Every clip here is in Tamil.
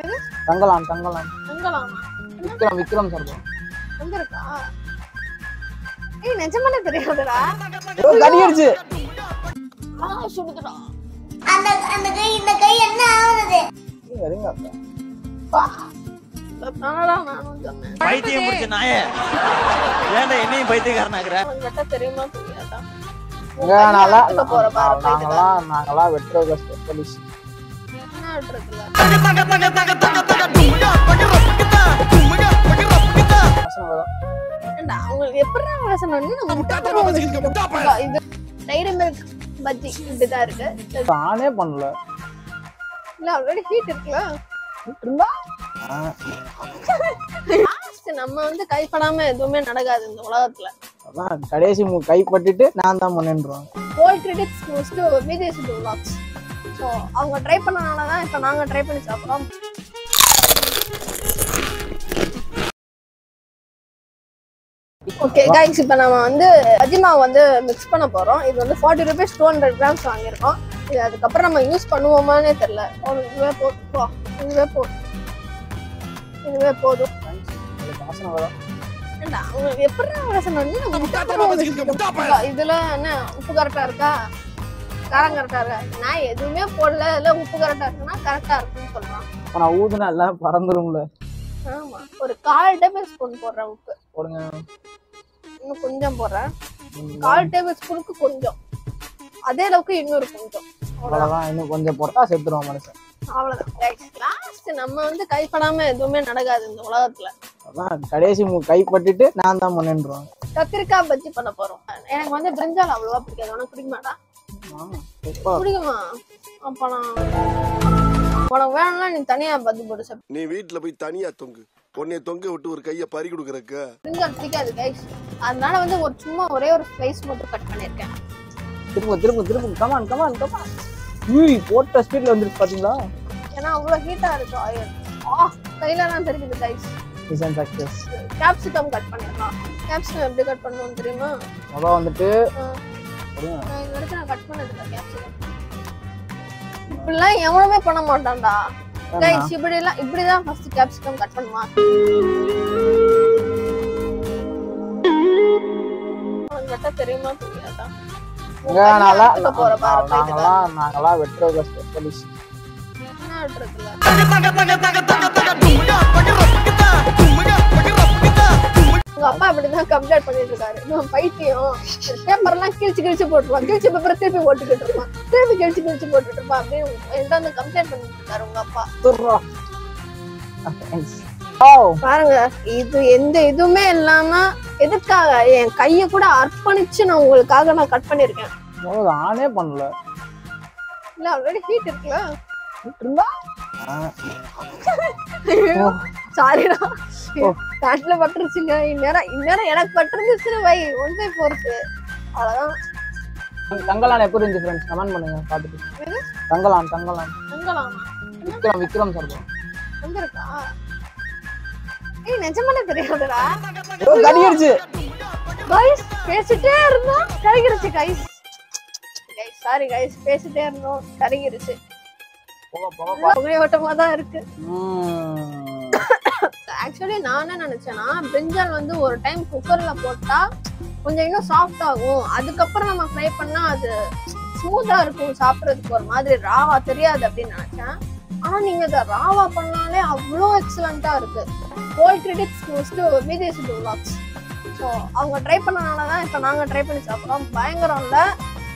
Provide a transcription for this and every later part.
எது? தங்கலாம் தங்கலாம் தங்கலாமா? விக்ரம் சார் எங்க இருக்கா? ஏய் நிஜமாலே தெரியாதுடா. கடி அடிச்சு சுடுதுடா. அந்த கை இந்த கை என்ன ஆகுது? இருங்க தானடா நானும் சொன்னேன். பைத்தியம் முடிச்ச நாயே. ஏன்டா என்னையும் பைத்தியக்காரனாக்குற? உன்கிட்ட தெரியுமா தெரியாதா? நாங்களா வெட்டுறது ஸ்பெஷலிஸ்ட். என்ன விட்டுறதுல? ஏண்டா உங்களுக்கு எப்படிடா வாசனை வந்து நம்ம இது டைரி மில்க் பஜ்ஜி இப்படிதான் இருக்கு. நானே பண்ணல. இல்ல ஆல்ரெடி ஹீட் இருக்குல்ல. இருந்தா நம்ம வந்து கைப்படாம எதுவுமே நடக்காது இந்த உலகத்துல. அதான் கடைசி கைப்பட்டுட்டு நான் தான் பண்ணேன்றோம். All critics goes to Vijay Sidhu Vlogs. So அவங்க ட்ரை பண்ணனால தான் இப்போ நாங்க ட்ரை பண்ணி சாப்பிடுறோம். ஓகே गाइस இப்போ நம்ம வந்து அஜிமா வந்து மிக்ஸ் பண்ண போறோம். இது வந்து 40 ரூபீஸ் 200 கிராம்ஸ் வாங்கியிருக்கோம். இது அதுக்கப்புறம் நம்ம யூஸ் பண்ணுவோமானே தெரியல. இதுவே போதும். வாசனை வரும். ஏண்டா உங்களுக்கு எப்படிடா வாசனை வந்து நம்ம இதுல என்ன உப்பு கரெக்டா இருக்கா, காரம் கரெக்டா இருக்கா? நான் எதுவுமே போடல, இதுல உப்பு கரெக்டா இருக்குன்னா கரெக்டா இருக்குன்னு சொல்றான். ஆனா ஊதுனா எல்லாம் பறந்துரும்ல. ஆமா ஒரு 1/4 டேபிள் ஸ்பூன் போடுறேன் உப்பு. போடுங்க. இன்னும் கொஞ்சம் போடுறேன். 1/4 டேபிள் ஸ்பூனுக்கு கொஞ்சம், அதே அளவுக்கு இன்னொரு கொஞ்சம். அவ்வளவுதான். இன்னும் கொஞ்சம் போட்டா செத்துருவோம் மனுஷன். அவ்வளவுதான். லாஸ்ட் நம்ம வந்து கைப்படாம எதுவுமே நடக்காது இந்த உலகத்துல. அதான் கடைசி கைப்பட்டுட்டு நான் தான் பண்ணேன்றோம். கத்திரிக்காய் பஜ்ஜி பண்ண போறோம். எனக்கு வந்து பிரிஞ்சால் அவ்வளவா பிடிக்காது. உனக்கு பிடிக்க மாட்டா? பிடிக்குமா? அப்ப நான் உனக்கு வேணும்னா நீ தனியா பஜ்ஜி போட்டு சாப்பிடு. நீ வீட்டுல போய் தனியா தொங்கு. உன்னைய தொங்க விட்டு ஒரு கைய பறி கொடுக்கறக்க பிரிஞ்சால் பிடிக்காது கைஸ். அதனால வந்து ஒரு சும்மா ஒரே ஒரு ஸ்லைஸ் மட்டும் கட் பண்ணிருக்கேன். திரும்ப கமான் போட்ட ஸ்பீட்ல வந்துருச்சு பாத்தீங்களா? ஏன்னா அவ்வளவு ஹீட்டா இருக்கு ஆயில். கையில தான் தெரியுது guys. Design success. Capsicum cut பண்ணிடலாம். கேப்சிகம் எப்படி கட் பண்ணணும் தெரியுமா? முதல்ல வந்துட்டு நான் இது வரைக்கும் நான் கட் பண்ணது இல்லை கேப்சிகம். இப்படிலாம் எவனுமே பண்ண மாட்டான்டா கைஸ். இப்படிதான் ஃபர்ஸ்ட் கேப்சிகம் கட் பண்ணுவான். உனக்கு தெரியுமா தெரியாதா? நாங்களா வெட்டுறது ஸ்பெஷலிஸ்ட். என்ன விட்டுறதுல? உங்க அப்பா அப்படிதான் கம்ப்ளைண்ட் பண்ணிட்டு இருக்காரு. பைத்தியம் பேப்பர் எல்லாம் கிழிச்சு போட்டுருவான். கிழிச்ச பேப்பரை திருப்பி போட்டுக்கிட்டு இருப்பான். திருப்பி கிழிச்சு போட்டுட்டு இருப்பான் அப்படின்னு என்கிட்ட வந்து கம்ப்ளைண்ட் பண்ணிட்டு இருக்காரு உங்க அப்பா. பாருங்க இது எந்த இதுவுமே இல்லாம எதுக்காக என் கைய கூட அர்ப்பணிச்சு நான் உங்களுக்காக நான் கட் பண்ணிருக்கேன். நானே பண்ணல. இல்ல ஆல்ரெடி ஹீட் இருக்குல்ல. இருந்தா சாரிடா காட்டுல பட்டுருச்சுங்க. இந்நேரம் எனக்கு பட்டுருந்துச்சு. வை ஒன்றை போறது அவ்வளவுதான். தங்கலான் எப்படி இருந்துச்சு ஃப்ரெண்ட்ஸ் கமெண்ட் பண்ணுங்க பாத்துட்டு. தங்கலாம் விக்ரம் சார் எங்க இருக்கா? ஏய் நிஜமாலே தெரியாதுடா. கடி அடிச்சு गाइस பேசிட்டே இருந்தோம் கரிகிருச்சு गाइस. சாரி गाइस பேசிட்டே இருந்தோம் கரிகிருச்சு. ஒரே ஓட்டமா தான் இருக்கு. ஆக்சுவலி நான் என்ன நினைச்சேன்னா பிரிஞ்சால் வந்து ஒரு டைம் குக்கர்ல போட்டா கொஞ்சம் இன்னும் சாஃப்ட் ஆகும். அதுக்கப்புறம் நம்ம ஃப்ரை பண்ணா அது ஸ்மூத்தா இருக்கும். சாப்பிடறதுக்கு ஒரு மாதிரி ராவா தெரியாது அப்படின்னு நினைச்சேன். ஆனா நீங்க இதை ராவா பண்ணாலே அவ்வளோ எக்ஸலண்டா இருக்கு. All critics goes to Vijay Sidhu Vlogs. So அவங்க ட்ரை பண்ணனாலதான் இப்போ நாங்க ட்ரை பண்ணி சாப்பிடுறோம். பயங்கரம் இல்ல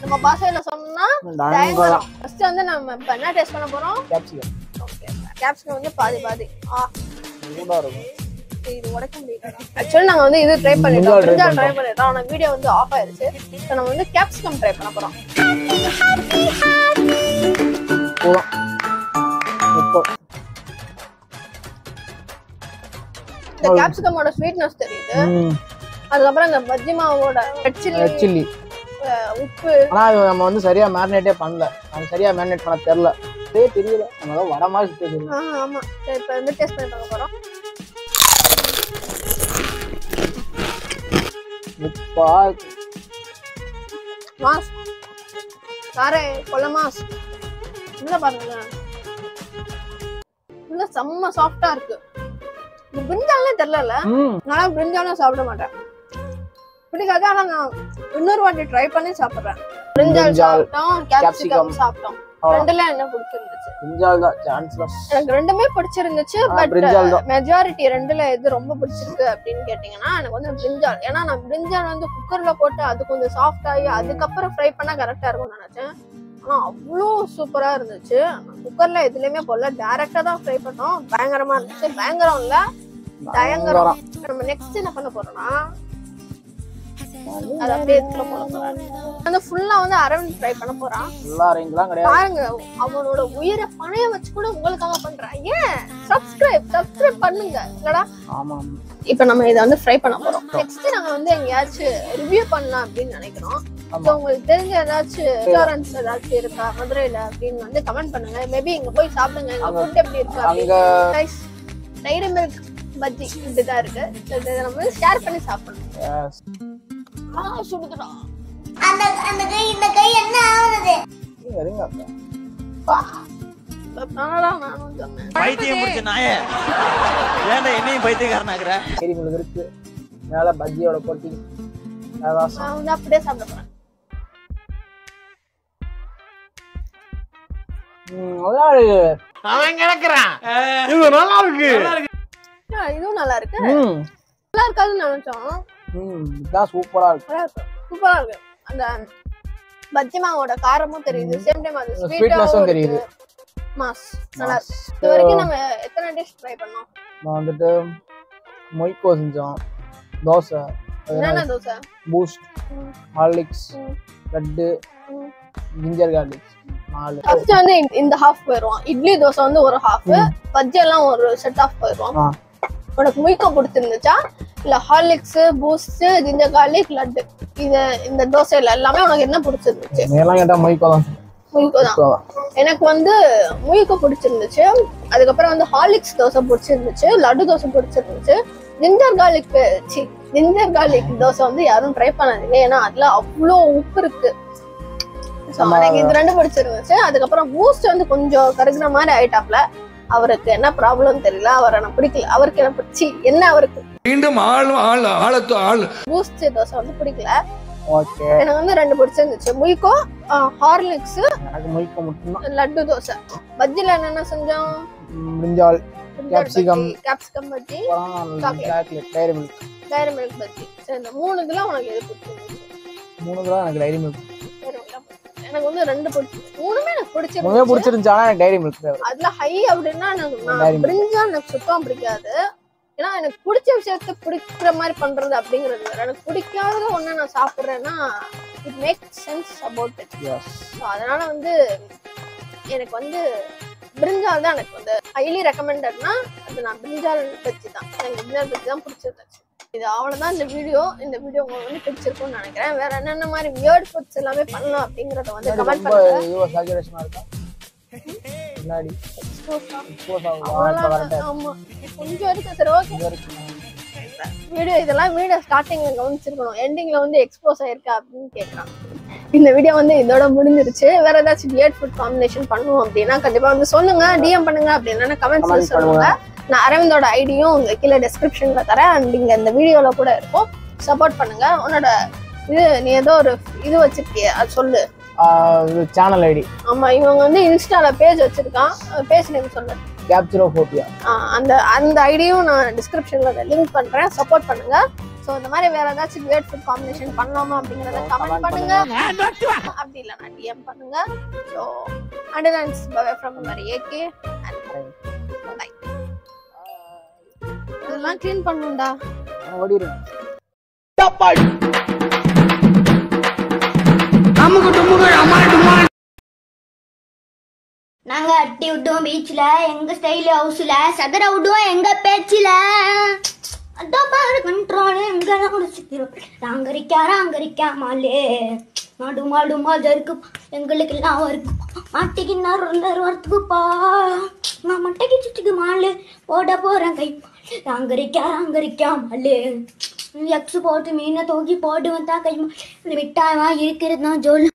நம்ம பாஷையில சொன்னா பயங்கரம். ஃபர்ஸ்ட் வந்து நம்ம இப்போ என்ன டேஸ்ட் பண்ண போறோம்? கேப்சிகம். ஓகே கேப்சிகம் வந்து பாதி சூடா இருக்கும். இது உடைக்க முடியல. ஆக்சுவலி நாங்க வந்து இது ட்ரை பண்ணிட்டோம். பிரிஞ்சால் ட்ரை பண்ணிட்டோம். ஆனா வீடியோ வந்து ஆஃப் ஆயிருச்சு. இப்போ நம்ம வந்து கேப்சிகம் ட்ரை பண்ண போறோம். இந்த கேப்சிகமோட ஸ்வீட்னஸ் தெரியுது. அதுக்கப்புறம் இந்த பஜ்ஜி மாவோட ரெட் சில்லி உப்பு. ஆனா நம்ம வந்து சரியா மேரினேட்டே பண்ணல. நம்ம சரியா மேரினேட் பண்ண தெரியல. தெரியல நம்ம வட மாதிரி தெரியும். ஆமா சரி இப்போ வந்து டேஸ்ட் பண்ணி பார்க்க போறோம். உப்பா மாஸ் சாரே கொல்ல மாஸ் உள்ள பாருங்க. உள்ள செம்ம சாஃப்டா இருக்கு. இந்த பிரிஞ்சாலே தெரியல, நான் பிரிஞ்சாலும் சாப்பிட மாட்டேன், பிடிக்காது. ஆனா நான் இன்னொரு வாட்டி ட்ரை பண்ணி சாப்பிடுறேன். பிரிஞ்சால் சாப்பிட்டோம், கேப்சிகம் சாப்பிட்டோம். ரெண்டுல என்ன பிடிச்சிருந்துச்சு? பிரிஞ்சால் தான் சான்ஸ்லெஸ். எனக்கு ரெண்டுமே பிடிச்சிருந்துச்சு. பட் மெஜாரிட்டி ரெண்டுல எது ரொம்ப பிடிச்சிருக்கு அப்படின்னு கேட்டீங்கன்னா எனக்கு வந்து பிரிஞ்சால். ஏன்னா நான் பிரிஞ்சால் வந்து குக்கர்ல போட்டு அது கொஞ்சம் சாஃப்ட் ஆகி அதுக்கப்புறம் ஃப்ரை பண்ணா கரெக்டா இருக்கும்னு நினைச்சேன். ஆனா அவ்வளோ சூப்பரா இருந்துச்சு. குக்கர்ல எதுலயுமே போடல, டைரக்டா தான் ஃப்ரை பண்ணோம். பயங்கரமா இருந்துச்சு. பயங்கரம் இல்ல, பயங்கரம். நம்ம நெக்ஸ்ட் என்ன பண்ண போறோம்னா அது அப்படியே எடுத்துட்டு போக போறாரு. அந்த ஃபுல்லா வந்து அரவிந்த் ஃப்ரை பண்ண போறான். ஃபுல்லா அரேஞ்ச்லாம் கிடையாது. பாருங்க, அவனோட உயிரை பணைய வச்சு கூட உங்களுக்காக பண்றான். ஏன் சப்ஸ்கிரைப் பண்ணுங்க இல்லடா. ஆமா. இப்போ நம்ம இத வந்து ஃப்ரை பண்ண போறோம். நெக்ஸ்ட் நாங்க வந்து எங்கயாச்சும் ரிவ்யூ பண்ணலாம் அப்படின்னு நினைக்கிறோம். சோ உங்களுக்கு தெரிஞ்ச ஏதாச்சும் ரெஸ்டாரண்ட்ஸ் ஏதாச்சும் இருக்கா மதுரையில அப்படின்னு வந்து கமெண்ட் பண்ணுங்க. மேபி இங்க போய் சாப்பிடுங்க, எங்க ஃபுட் எப்படி இருக்கு அப்படின்னு. கைஸ், டைரி மில்க் பஜ்ஜி இப்படிதான் இருக்கு. இதை நம்ம ஷேர் பண்ணி சாப்பிடணும். சுடுதுடா. அந்த கை இந்த கை என்ன ஆகுது? பைத்தியம் முடிச்ச நாயே, ஏன்டா என்னையும் பைத்தியக்காரனாக்குற? சரி, உங்களுக்கு இருக்கு மேல பஜ்ஜியோட போட்டி. நான் வந்து அப்படியே சாப்பிட போறேன். நல்லா இருக்கு. அவன் கிடக்குறான். இது நல்லா இருக்கு. இதுவும் நல்லா இருக்கு. நல்லா இருக்காதுன்னு நினைச்சோம். இதான் சூப்பரா இருக்கு. சூப்பரா இருக்கு. அந்த பஜ்ஜி மாவோட காரமும் தெரியுது, சேம் டைம் அது ஸ்வீட்னஸும் தெரியுது. மாஸ் நல்லா இருக்கு. இது வரைக்கும் நம்ம எத்தனை டிஷ் ட்ரை பண்ணோம்? நான் வந்துட்டு மொய்கோ செஞ்சோம், தோசை, என்னென்ன dosa, boost, Horlicks, laddu, ginger garlic 4. First வந்து இந்த ஹாஃப் போயிடுவோம். இட்லி தோசை வந்து ஒரு ஹாஃப், பஜ்ஜி எல்லாம் ஒரு செட் ஆஃப் போயிடுவோம். உனக்கு மொய்கோ பிடிச்சிருந்துச்சா இல்ல Horlicks, boost, ginger garlic, laddu, இந்த தோசைல எல்லாமே உனக்கு என்ன பிடிச்சிருந்துச்சு? எல்லாம் கேட்டா மொய்கோ தான். மொய்கோ தான். எனக்கு வந்து மொய்கோ பிடிச்சிருந்துச்சு. அதுக்கப்புறம் வந்து ஹார்லிக்ஸ் தோசை பிடிச்சிருந்துச்சு, லட்டு தோசை பிடிச்சிருந்துச்சு. ஜிஞ்சர் கார்லிக் தோசை வந்து யாரும் ட்ரை பண்ணாதீங்க, ஏன்னா அதுல அவ்வளோ உப்பு இருக்கு. எனக்கு இது ரெண்டு பிடிச்சிருந்துச்சு. அதுக்கப்புறம் பூஸ்ட் வந்து கொஞ்சம் கருகுற மாதிரி ஆயிட்டாப்ல. அவருக்கு என்ன ப்ராப்ளம் தெரியல, அவரை நான் பிடிக்கல. அவருக்கு என்ன பிடிச்சி என்ன, அவருக்கு மீண்டும் பூஸ்ட் தோசை வந்து பிடிக்கல. ஓகே, எனக்கு வந்து ரெண்டு பிடிச்சிருந்துச்சு, மொய்கோ, ஹார்லிக்ஸ், எனக்கு மொய்கோ மட்டும் தான். லட்டு தோசை. பஜ்ஜில என்னென்ன செஞ்சோம்? Brinjal, capsicum bajji, Dairy Milk bajji. சரி, இந்த மூணு இதெல்லாம் உனக்கு எது பிடிச்சிருந்துச்சு? 3 தான் எனக்கு டைரி மில்க். எனக்கு வந்து ரெண்டு மூணுமே எனக்கு பிடிச்சிருந்துச்சு. ஆனா எனக்கு டைரி மில்க் ஃபேவரட். அதுல ஹை அப்படின்னா எனக்கு பிரிஞ்சால் எனக்கு சுத்தமா பிடிக்காது. ஏன்னா எனக்கு பிடிச்ச விஷயத்த பிடிக்கிற மாதிரி பண்றது அப்படிங்கிறது வேற. எனக்கு பிடிக்காத ஒண்ணு நான் சாப்பிடுறேன்னா it makes sense about it. அதனால வந்து எனக்கு வந்து பிரிஞ்சால் தான் எனக்கு வந்து ஹைலி ரெக்கமெண்டட்னா அது நான் பிரிஞ்சால் பஜ்ஜி தான். எனக்கு பிரிஞ்சால் பஜ்ஜி தான் பிடிச்சிருந்துச்சு. இது அவ்வளவுதான் இந்த வீடியோ உங்களுக்கு வந்து பிடிச்சிருக்கும்னு நினைக்கிறேன். வேற என்னென்ன மாதிரி வியர்ட் ஃபுட்ஸ் எல்லாமே பண்ணலாம் அப்படிங்கறத வந்து கமெண்ட் பண்ணுங்க. ஆமா, கொஞ்சம் இருக்கு. சரி, ஓகே. வீடியோ ஸ்டார்டிங்ல கவனிச்சிருக்கணும், எண்டிங்ல வந்து எக்ஸ்போஸ் ஆயிருக்கா அப்படின்னு கேட்கறான். இந்த வீடியோ வந்து இதோட முடிஞ்சிருச்சு. வேற ஏதாச்சும் வியர்ட் ஃபுட் காம்பினேஷன் பண்ணுவோம் அப்படின்னா கண்டிப்பா வந்து சொல்லுங்க, டிஎம் பண்ணுங்க. அப்படின்னா கமெண்ட்ஸ்ல சொல்லுங்க. நான் அரவிந்தோட ஐடியும் உங்க கீழே டிஸ்கிரிப்ஷன்ல தரேன். அண்ட் இங்க இந்த வீடியோல கூட இருக்கும். சப்போர்ட் பண்ணுங்க. உன்னோட நீ ஏதோ ஒரு இது வச்சிருக்கிய, அது சொல்லு. Channel ID. ஆமா, இவங்க வந்து இன்ஸ்டால பேஜ் வச்சிருக்கான். பேஜ் நேம் சொல்லு. கேப்சரோபோபியா. அந்த ஐடியும் நான் டிஸ்கிரிப்ஷன்ல லிங்க் பண்றேன். சப்போர்ட் பண்ணுங்க. சோ இந்த மாதிரி வேற ஏதாச்சும் வியர்ட் ஃபுட் காம்பினேஷன் பண்ணலாமா அப்படிங்கறத கமெண்ட் பண்ணுங்க. அப்படி இல்லனா டிஎம் பண்ணுங்க. So until then, bye from AK and bye. இதெல்லாம் க்ளீன் பண்ணுடா. ஓடிரு. நாங்க அட்டி விட்டோம் பீச்ல, எங்க ஸ்டைல் ஹவுஸ்ல சதற விடுவோம் எங்க பேச்சுல. அதான் பாரு கண்ட்ரோல் எங்கெல்லாம் முடிச்சுக்கிறோம். ராங்கரிக்கா மாலே மாடு மாடு மாதருக்கு எங்களுக்கு எல்லாம் இருக்கு. மாட்டிக்கின்னா வரத்துக்குப்பா நான் மட்டைக்கு சுட்டுக்கு மாலு போட போறேன் கை. ராங்கரிக்கா மாலே எக்ஸ் போட்டு மீனை தூக்கி போட்டு வந்தா கை. மிட்டாய் இருக்கிறது தான் ஜோல்.